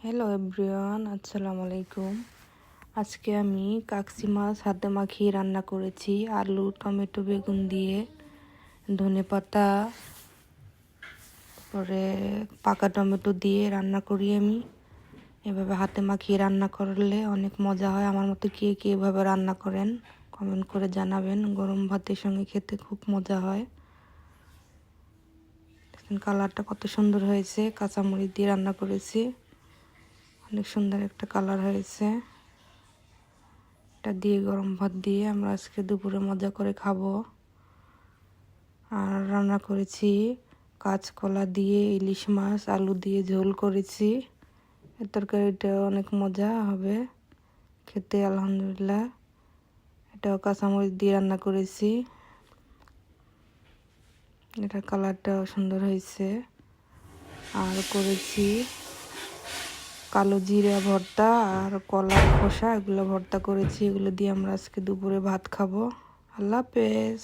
Hello everyone, আসসালামু আলাইকুম। আজকে আমি কাকসি মাছ হাতে মাখিয়ে রান্না করেছি আলু, টমেটো, বেগুন দিয়ে, ধনেপাতা, তারপরে পাকা টমেটো দিয়ে রান্না করি আমি। এভাবে হাতে মাখিয়ে রান্না করলে অনেক মজা হয়। আমার মতো কে কে এভাবে রান্না করেন কমেন্ট করে জানাবেন। গরম ভাতের সঙ্গে খেতে খুব মজা হয়। কালারটা কত সুন্দর হয়েছে, কাঁচামরিচ দিয়ে রান্না করেছি, অনেক সুন্দর একটা কালার হয়েছে। এটা দিয়ে গরম ভাত দিয়ে আমরা আজকে দুপুরে মজা করে খাবো। আর রান্না করেছি কাঁচকলা দিয়ে ইলিশ মাছ আলু দিয়ে ঝোল করেছি। এর তরকারিটা অনেক মজা হবে খেতে, আলহামদুলিল্লাহ। এটাও কাঁচামরিচ দিয়ে রান্না করেছি, এটার কালারটাও সুন্দর হয়েছে। আর করেছি কালো জিরা ভর্তা আর কলার খোসা, এগুলো ভর্তা করেছি। এগুলো দিয়ে আমরা আজকে দুপুরে ভাত খাবো। আল্লাহ হাফেজ।